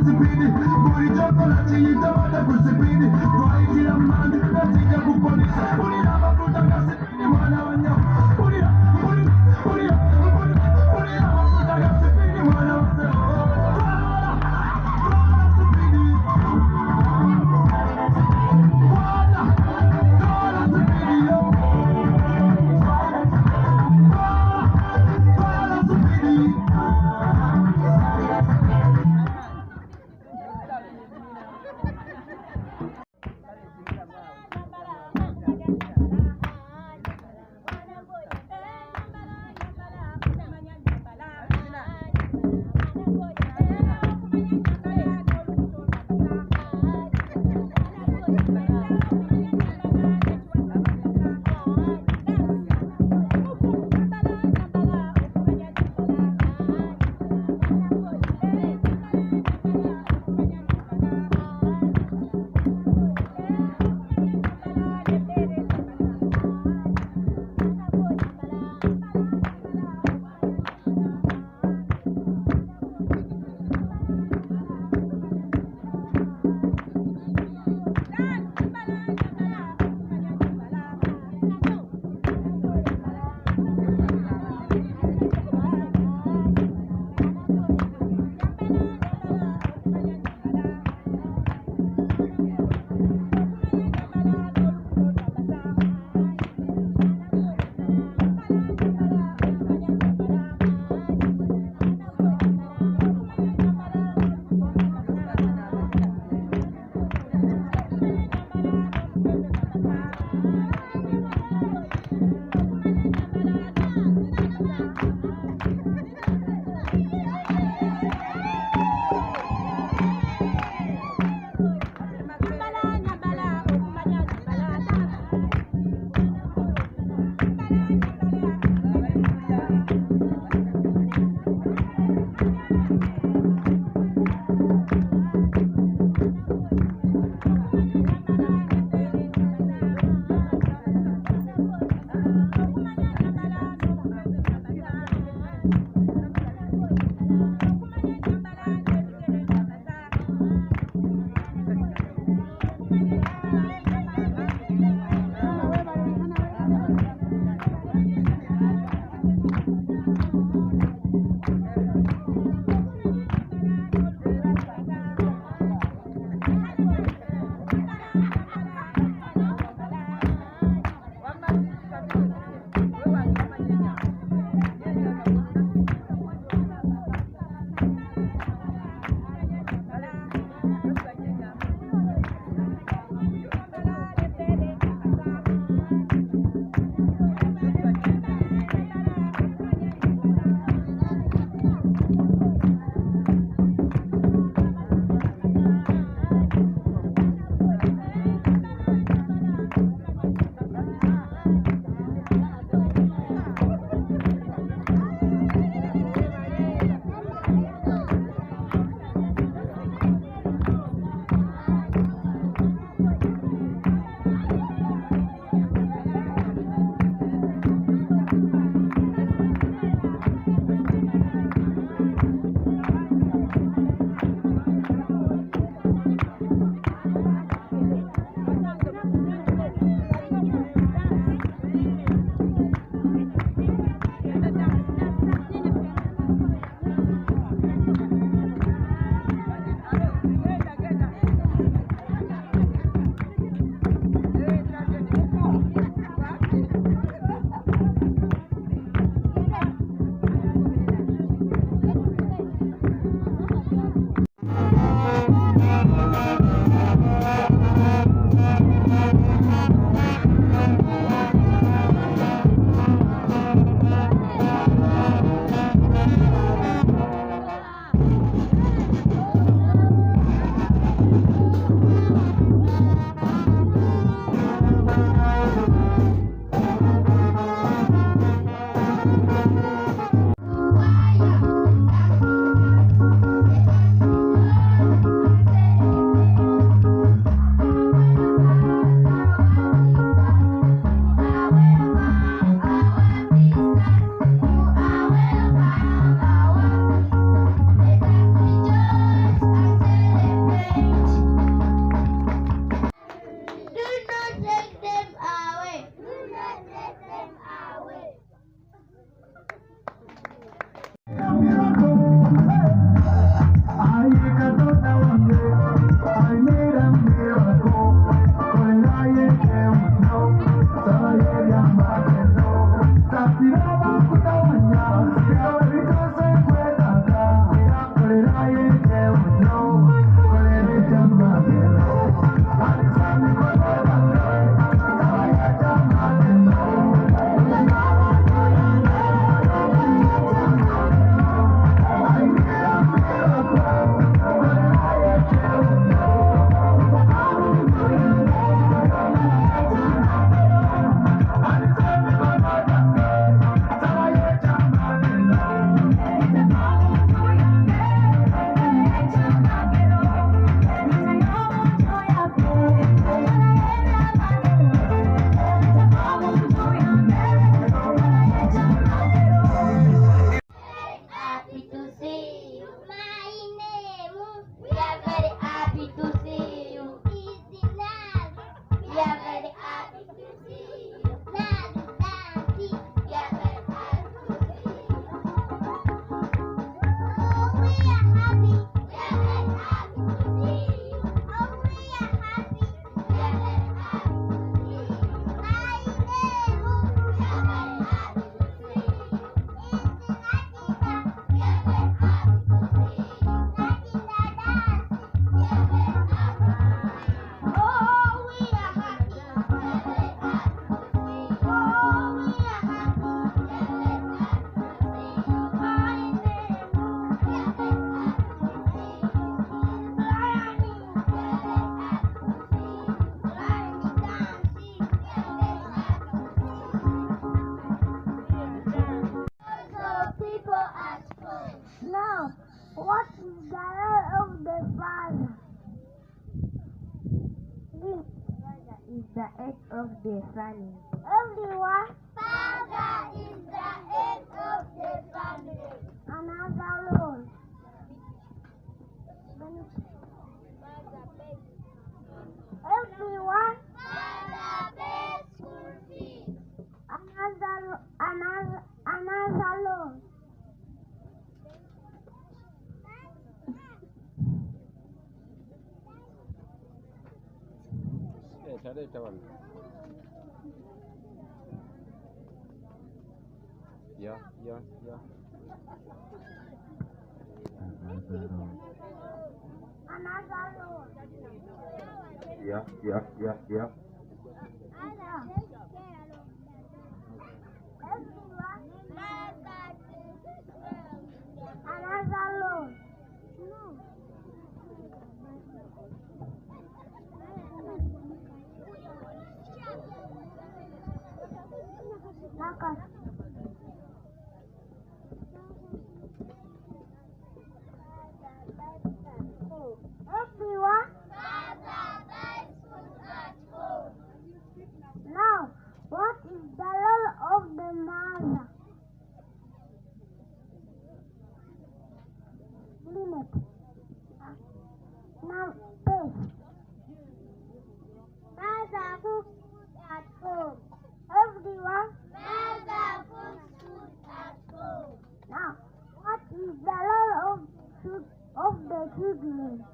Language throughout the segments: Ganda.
sipidi Buri chocolate yitabata kusipidi Vaiti la mandi Nasija kupolisa Ulira mafuta kasipidi Mwana wanyo Ulira mafuta kasipidi Mwana wanyo head of the family. Everyone, father is the head of the family. Another role. Everyone, father pays school fees. Another role. Yeah. Another role. Yeah. Everyone, another role. Everyone, now, what is the role of the mother? Limit. Now, face. Mother cooks food at home. Everyone, mother cooks food at home. Now, what is the role of the children?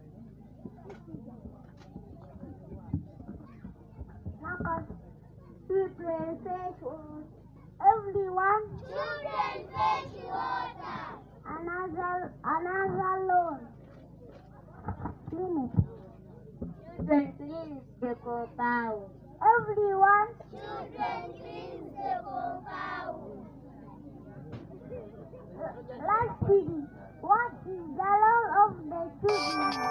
Children fetch water. Everyone, children fetch water. Another loan. Limit. Children clean the compound. Everyone, children clean the compound. Lastly, what is the role of the children?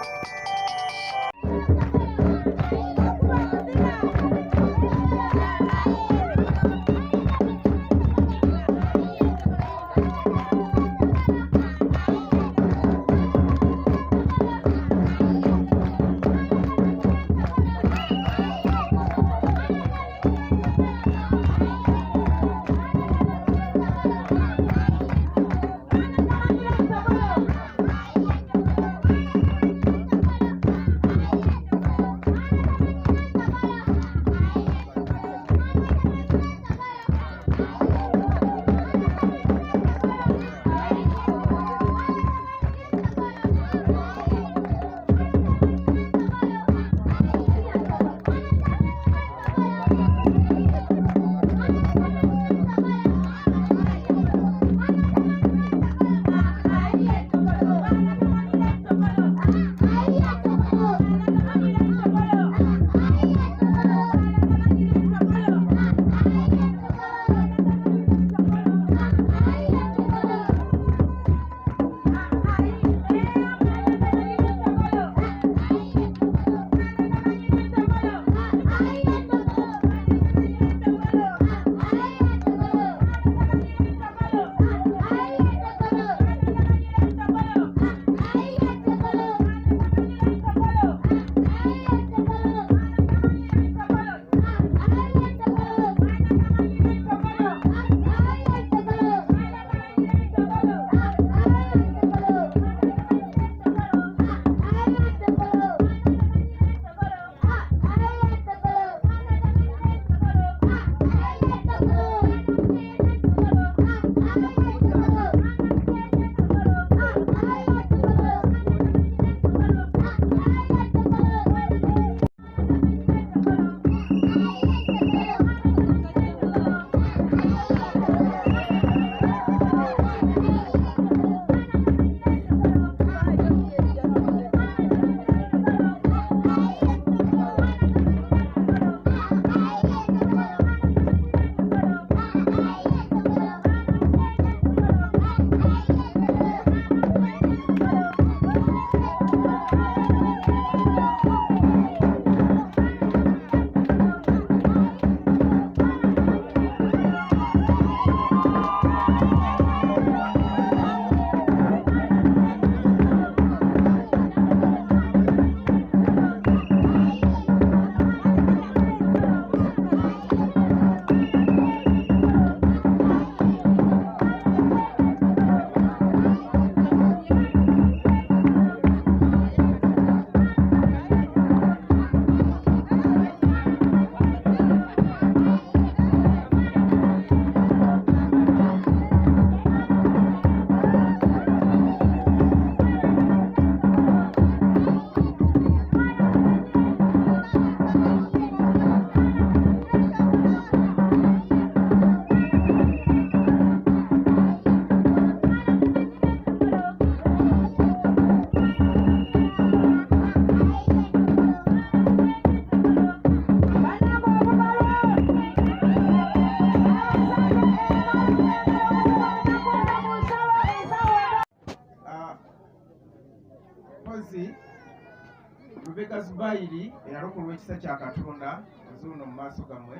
Lubega Zubairi eyalokolwa ekisa kya Katonda zuuno mu maaso gammwe,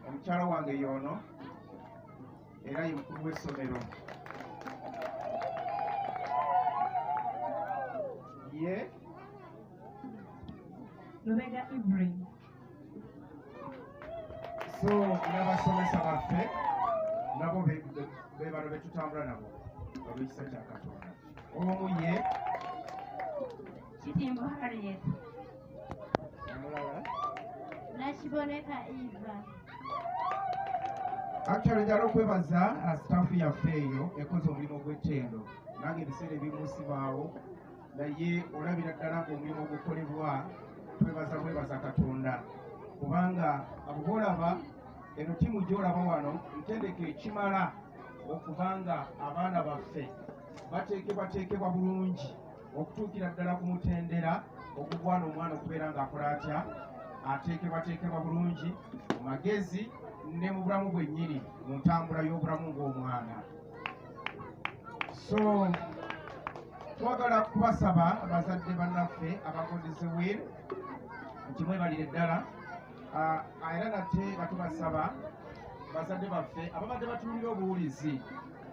omukyala wange y'ono era ye mukulu w'essomero. Ye Lubega Ibrahim. So n'abasomesa baffe nabo be bano be tutambula nabo olw'ekisa kya Katonda. Omu ye Kitimbo Harriet. omulala Nakiboneka Eva. actually njala okwebaza sitaafu yaffe eyo ekoze omulimu gw'ettendo, nange ebiseera ebimu sibaawo, naye olabira ddala ng'omulimu ogukolebwa twebaza Katonda, kubanga abo boolaba eno ttiimu gy'olaba wano ntendeke ekimala okubanga abaana baffe bateekebwa bulungi okutuukira ddala ku mutendera ogugwana omwana okubeera ng'akola atya, ateekebwa bulungi mu magezi ne mu bulamu bwennyini mu ntambula y'obulamu ng'omwana. So twagala kubasaba abazadde bannaffe abagondeze weeru nti mwebalire ddala, era nate nga tubasaba bazadde baffe ababadde batuulira obuwulizi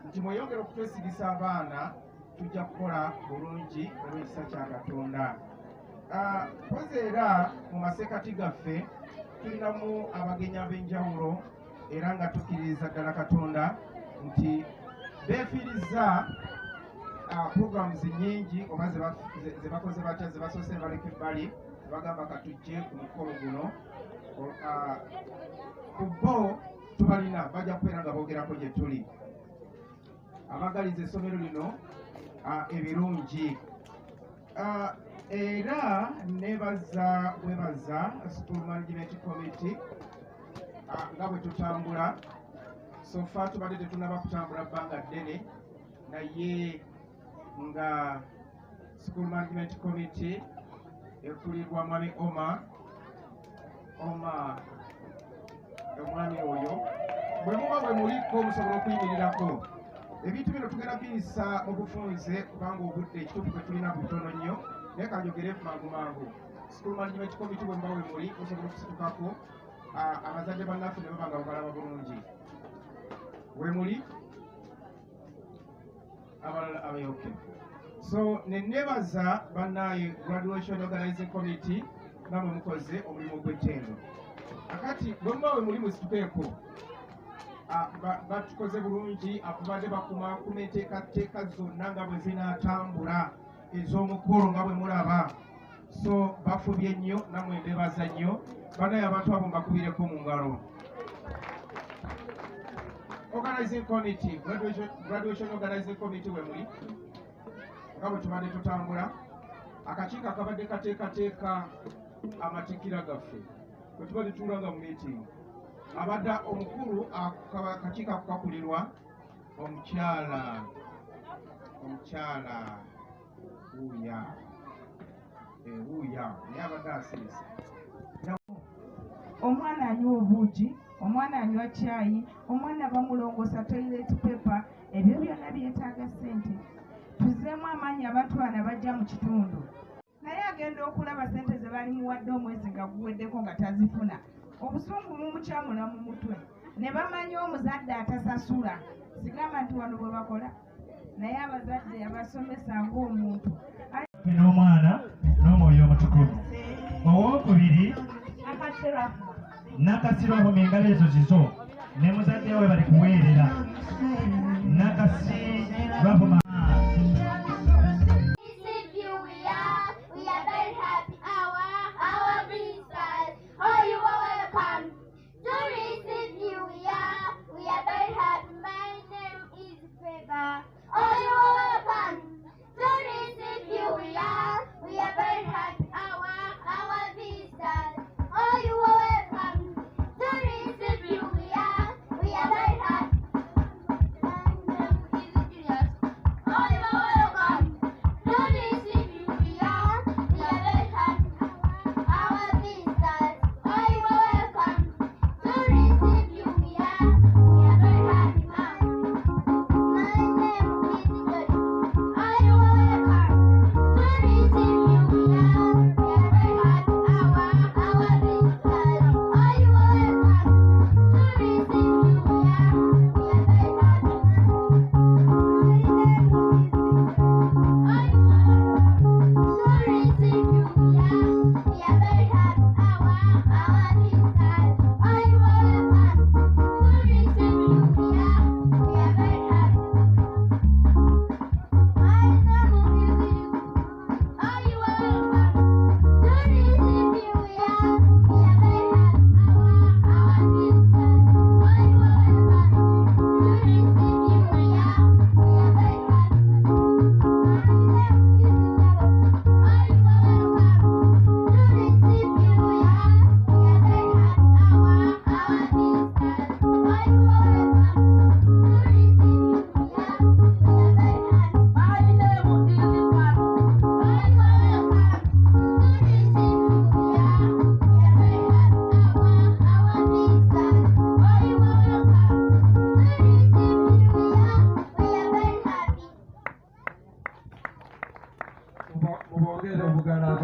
nti mweyongere okutwesigisa abaana, tujja kukola bulungi olw'ekisa kya Katonda. Pozi era mu masekkati gaffe tulinamu abagenyi ab'enjawulo era nga tukkiririza ddala Katonda nti beefiiriza programs nnyingi oba ze bakoze batya ze basoose ne baleka ebbali, bagamba katujje ku mukolo guno. Ku bo tubalina bajja kubeera nga boogerako gye tuli, abagaliza essomero lino ebirungi. Era webaza School Management Committee nga bwe tutambula. So far tubadde tetunaba kutambula bbanga ddene, naye nga School Management Committee ekulirwa Mwami Oma omwami oyo bwe muba bwe muliko musobola okuyimirirako. Ebintu bino tugenda biyisa mu bufunze kubanga obudde ekituufu bwe tulina butono nnyo, naye kanjogere mangu. School Management Committee bwe muba we muli musobola okusitukako, abazadde bannaffe ne baba nga babalaba bulungi. We muli abalala abayoke. So nenebaza bannaye Graduation Organizing Committee namwe mukoze omulimu gw'ettendo. Akati bwe muba we muli musitukeeko, batukoze bulungi, abadde bakumaakuma enteekateeka zonna nga bwe zinaatambula ez'omukolo nga bwe mulaba. So bafubye nnyo, namwe mbebaza nnyo. Bannaye abantu abo mbakubireko mu ngalo. Organizing Committee, Graduation Organizing Committee we muli nga bwe tubadde tutambula, akakiiko akabadde kateekateeka amatikkira gaffe bwe tubadde tuulanga mu meeting, abadde omukulu akakiiko akukakulirwa omukyala wuuya naye abadde asirise. Omwana anywa obuugi, omwana anywa caayi, omwana bamulongosa toilet paper, ebyo byonna byetaaga ssente. Tuzzeemu amaanyi abantu bano bajja mu kitundu, naye agenda okulaba ssente ze bali muwadde omwezi nga guweddeko nga tazifuna. Obusungu bumukyamula mu mutwe, ne bamanya omuzadde atasasula. Sigamba nti wano bwe bakola, naye abazadde abasomesa ng'omuntu n'omwana n'omwoyo omutukuvu. Owookubiri nakasirwamu engalo ezo zizo ne muzadde we bali kuweerera nakasirwamu.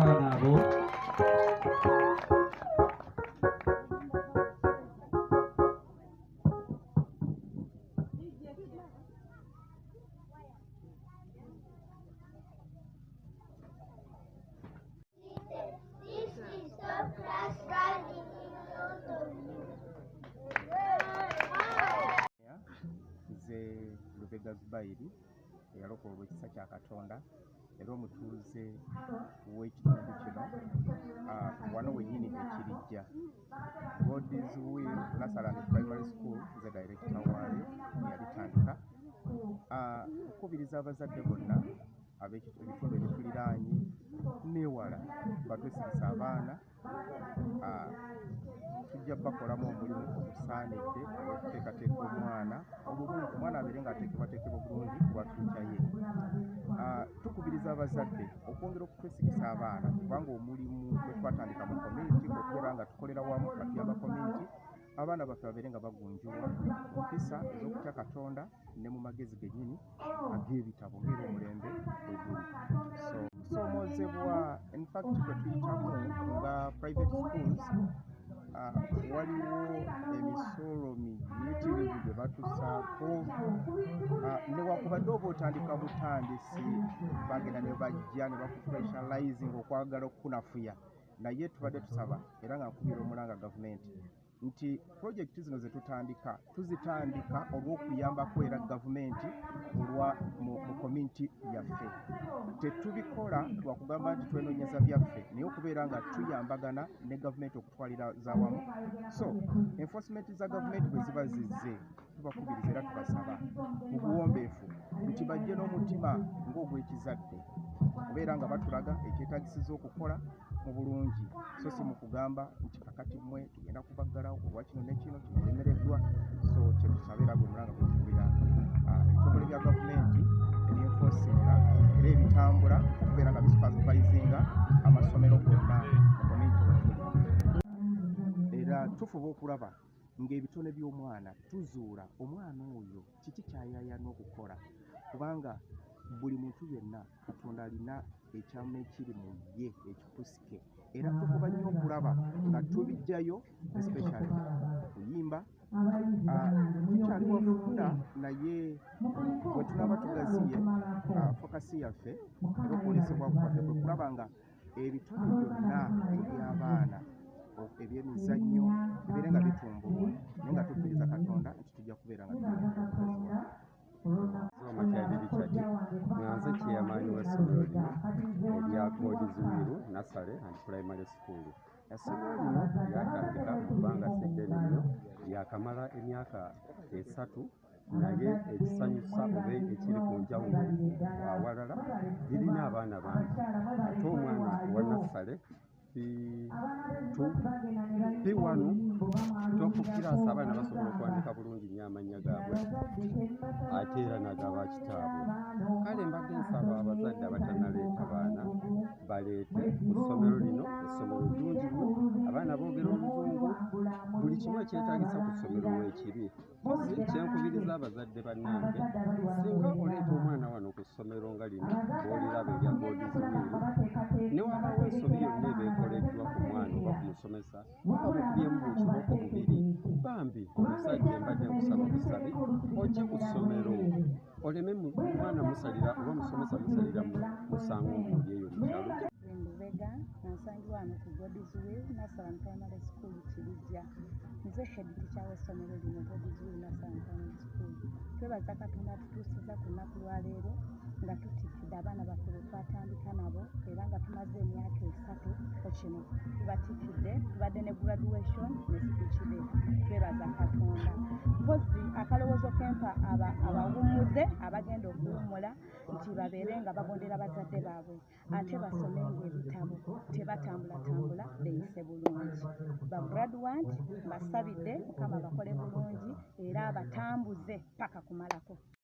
abaana abo. Nze Lubega Zubairi eyalokola olw'ekisa kya Katonda era omutuuze w'ekitundu kino wano wennyini ekirijja God's Will Nasarani Primary School nze director waayo eyalitandika okukubiriza abazadde bonna ab'ebitundu ebituliraanye newala batwesigisa abaana tujja bakolamu omulimu ogusaanidde okuteekateeka omwana obulungi omwana abeere ng'ateekebwateekebwa bulungi ku lwatuukya ye. Tukubiriza abazadde okwongera okutwesigisa abaana kubanga omulimu gwe twatandika mu community okubeera nga tukolera wamu batuyamba community abaana baffe babeere nga bagunjulwa mu mpisa ez'okutya Katonda ne mu magezi gennyini ag'ebitabo ng'era omulembe bwe guli. So tusomoozebwa in fact kwe tuyitamu nga private schools waliwo emisolo miyitirivu gye batusaako newakubadde oba otandika butandisi bagenda ne bajja ne bakupressurizinga okwagala okukunafuya naye tubadde tusaba era nga nkubira omulanga gavumenti nti pulojekiti zino ze tutandika tuzitandika olw'okuyambako era gavumenti mu community yaffe. Tetubikola lwakugamba nti twenoonyeza byaffe naye okubeera nga tuyambagana ne gavumenti okutwalira z'awamu. So enforcement za gavumenti bwe ziba zizze tubakubiriza era tubasaba mu buwombeefu nti bajje n'omutima ng'ogw'ekizadde okubeera nga batulaga ekyetaagisiza okukola mu bulungi so si mu kugamba nti kakati mmwe tugenda kubaggala olwa kino ne kino kimulemereddwa. So kye tusaba era gwe mulanga kwekubira ebitongole bya gavumenti ebyenfosinga era ebitambula okubeera nga bisupervisinga amasomero gonna mu community era tufuba okulaba ng'ebitone by'omwana tuzuula omwana oyo kiki kyayayana okukola kubanga buli muntu yenna Katonda alina ekyama ekiri mu ye ekipusike era tufuba nnyo okulaba nga tubijjayo especially kuyimba tukyali wafunda naye bwe tunaba tugaziye fokasi yaffe era okwolesebwa kwaffe kwe kulaba nga ebitone byonna eby'abaana ebyemizannyo bibeere nga bitumbulwa naye nga tukkiriza Katonda nti tujja kubeera nga Omukyali Richard nga nze chairman w'essomero lino erya God's Will Nursery and Primary School. Essomero lino lyatandika mu bbanga sseddene nnyo lyakamala emyaka 3 naye ekisanyusa oba ekiri ku njawulo awalala lirina abaana bangi ate omwana wa Nursery P1 tokukiraasa abaana basobola okuwandika bulungi nnyo amannya gaabwe ate era n'agaba kitaabwe. Kale mbadde nsaba abazadde abatannaleeta baana baleete ku ssomero lino essomero ddungi nnyo abaana boogera oluzungu buli kimu ekyetaagisa ku ssomero weekiri. Kozi kyenkubiriza abazadde bannange singa oleeta omwana wano ku ssomero nga lino bw'oliraba erya God's Will ne wabaawo ensobi yonna ebeekoleddwa ku mwana oba ku musomesa oba bukubyemu mu kiboko bubiri bambi omusajja embadde nkusaba busabi ojje ku ssomero oleme mwana musalira oba musomesa musalira musango omuli eyo mu kyalo. Lubega nansangibwa wano ku God's Will Nursery and Primary School Kirijja. Nze head teacher w'essomero lino God's Will Nursery and Primary School. Twebaza Katonda atutuusiza ku lunaku lwa leero nga tutikidde abaana baffe be twatandika nabo era nga tumaze emyaka 3 ku kino tubatikidde tubadde ne graduation ne speech day. Twebaza Katonda mpozi akalowoozo kempa abawummuze abagenda okuwummula nti babeere nga bagondera bazadde baabwe ate basomenga ebitabo tebatambulatambula beeyise bulungi. Ba graduate basabidde Mukama bakole bulungi era batambuze paka kumalako.